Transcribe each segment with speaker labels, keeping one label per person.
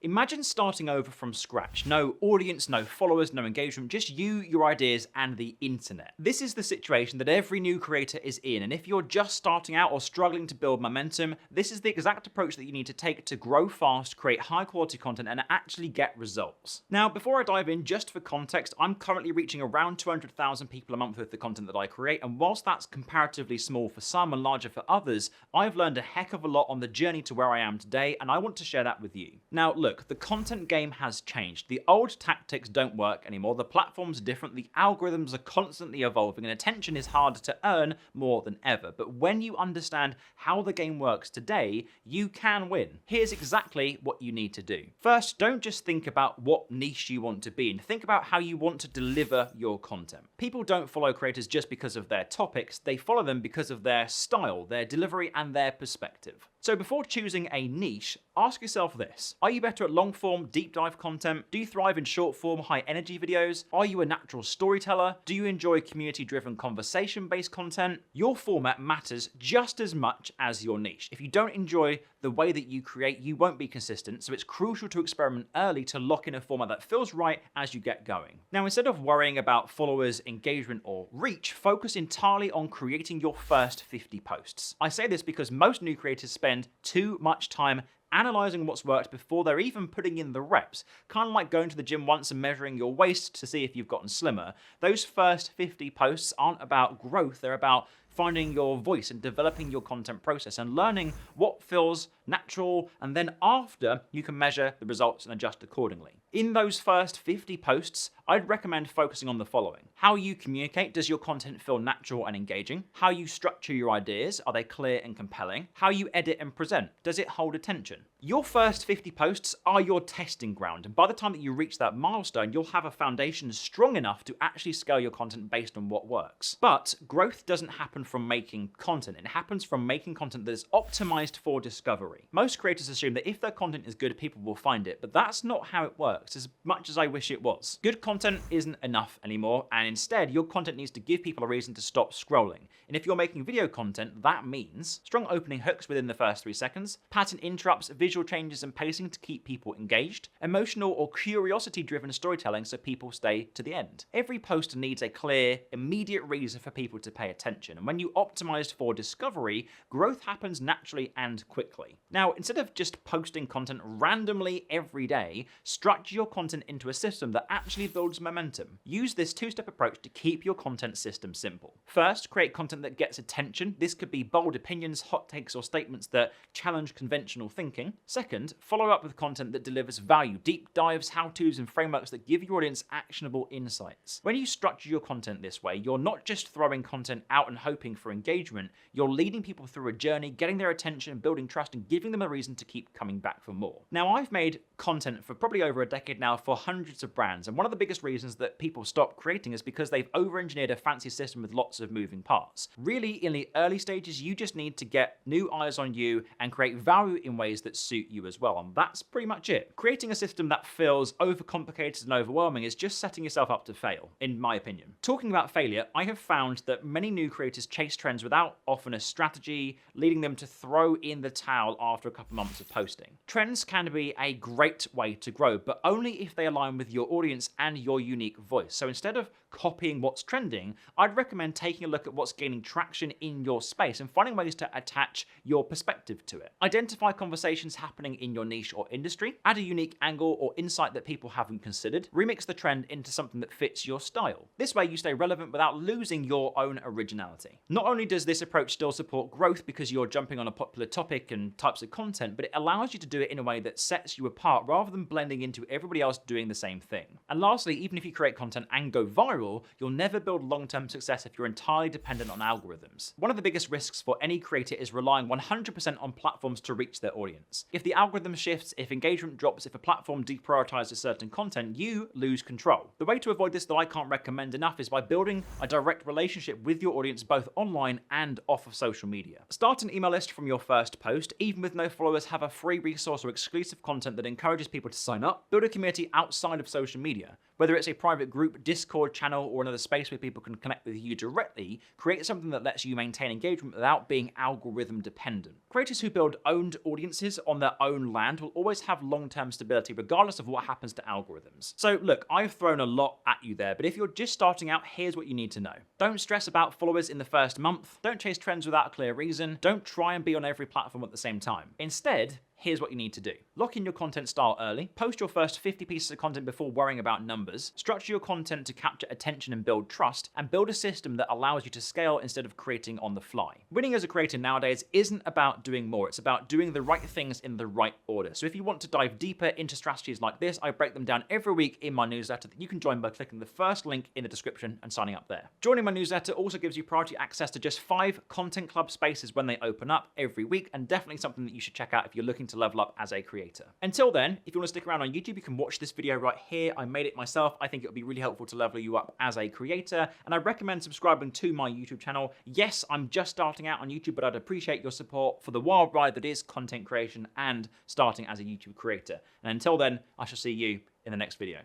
Speaker 1: Imagine starting over from scratch. No audience, no followers, no engagement, just you, your ideas, and the internet. This is the situation that every new creator is in, and if you're just starting out or struggling to build momentum, this is the exact approach that you need to take to grow fast, create high quality content, and actually get results. Now, before I dive in, just for context, I'm currently reaching around 200,000 people a month with the content that I create, and whilst that's comparatively small for some and larger for others, I've learned a heck of a lot on the journey to where I am today, and I want to share that with you. Now, look, the content game has changed. The old tactics don't work anymore. The platforms are different. The algorithms are constantly evolving, and attention is harder to earn more than ever. But when you understand how the game works today, you can win. Here's exactly what you need to do. First, don't just think about what niche you want to be in. Think about how you want to deliver your content. People don't follow creators just because of their topics. They follow them because of their style, their delivery, and their perspective. So before choosing a niche, ask yourself this. Are you better at long-form, deep dive content? Do you thrive in short-form, high-energy videos? Are you a natural storyteller? Do you enjoy community-driven, conversation-based content? Your format matters just as much as your niche. If you don't enjoy the way that you create, you won't be consistent, so it's crucial to experiment early to lock in a format that feels right as you get going. Now, instead of worrying about followers, engagement, or reach, focus entirely on creating your first 50 posts. I say this because most new creators spend too much time analyzing what's worked before they're even putting in the reps. Kind of like going to the gym once and measuring your waist to see if you've gotten slimmer. Those first 50 posts aren't about growth, they're about finding your voice and developing your content process and learning what feels natural, and then after, you can measure the results and adjust accordingly. In those first 50 posts, I'd recommend focusing on the following. How you communicate, does your content feel natural and engaging? How you structure your ideas, are they clear and compelling? How you edit and present, does it hold attention? Your first 50 posts are your testing ground, and by the time that you reach that milestone, you'll have a foundation strong enough to actually scale your content based on what works. But growth doesn't happen from making content, it happens from making content that is optimized for discovery. Most creators assume that if their content is good, people will find it, but that's not how it works, as much as I wish it was. Good content isn't enough anymore, and instead, your content needs to give people a reason to stop scrolling. And if you're making video content, that means strong opening hooks within the first 3 seconds, pattern interrupts, visual changes and pacing to keep people engaged, emotional or curiosity-driven storytelling so people stay to the end. Every post needs a clear, immediate reason for people to pay attention, and when you optimize for discovery, growth happens naturally and quickly. Now, instead of just posting content randomly every day, structure your content into a system that actually builds momentum. Use this two-step approach to keep your content system simple. First, create content that gets attention. This could be bold opinions, hot takes, or statements that challenge conventional thinking. Second, follow up with content that delivers value, deep dives, how-tos, and frameworks that give your audience actionable insights. When you structure your content this way, you're not just throwing content out and hoping for engagement, you're leading people through a journey, getting their attention, building trust, and giving them a reason to keep coming back for more. Now, I've made content for probably over a decade now for hundreds of brands, and one of the biggest reasons that people stop creating is because they've over-engineered a fancy system with lots of moving parts. Really, in the early stages, you just need to get new eyes on you and create value in ways that suit you as well, and that's pretty much it. Creating a system that feels overcomplicated and overwhelming is just setting yourself up to fail, in my opinion. Talking about failure, I have found that many new creators chase trends without often a strategy, leading them to throw in the towel after a couple months of posting. Trends can be a great way to grow, but only if they align with your audience and your unique voice. So instead of copying what's trending, I'd recommend taking a look at what's gaining traction in your space and finding ways to attach your perspective to it. Identify conversations happening in your niche or industry, add a unique angle or insight that people haven't considered, remix the trend into something that fits your style. This way you stay relevant without losing your own originality. Not only does this approach still support growth because you're jumping on a popular topic and types of content, but it allows you to do it in a way that sets you apart rather than blending into everybody else doing the same thing. And lastly, even if you create content and go viral, you'll never build long-term success if you're entirely dependent on algorithms. One of the biggest risks for any creator is relying 100% on platforms to reach their audience. If the algorithm shifts, if engagement drops, if a platform deprioritizes certain content, you lose control. The way to avoid this that I can't recommend enough is by building a direct relationship with your audience both online and off of social media. Start an email list from your first post. Even with no followers, have a free resource or exclusive content that encourages people to sign up. Build a community outside of social media. Whether it's a private group, Discord channel, or another space where people can connect with you directly, create something that lets you maintain engagement without being algorithm dependent. Creators who build owned audiences on their own land will always have long-term stability regardless of what happens to algorithms. So look, I've thrown a lot at you there, but if you're just starting out, here's what you need to know. Don't stress about followers in the first month. Don't chase trends without a clear reason. Don't try and be on every platform at the same time. Instead, here's what you need to do. Lock in your content style early, post your first 50 pieces of content before worrying about numbers, structure your content to capture attention and build trust, and build a system that allows you to scale instead of creating on the fly. Winning as a creator nowadays isn't about doing more, it's about doing the right things in the right order. So if you want to dive deeper into strategies like this, I break them down every week in my newsletter that you can join by clicking the first link in the description and signing up there. Joining my newsletter also gives you priority access to just 5 Content Club spaces when they open up every week, and definitely something that you should check out if you're looking to level up as a creator. Until then, if you want to stick around on YouTube, you can watch this video right here. I made it myself. I think it would be really helpful to level you up as a creator, and I recommend subscribing to my YouTube channel. Yes, I'm just starting out on YouTube, but I'd appreciate your support for the wild ride that is content creation and starting as a YouTube creator. And until then, I shall see you in the next video.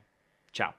Speaker 1: Ciao.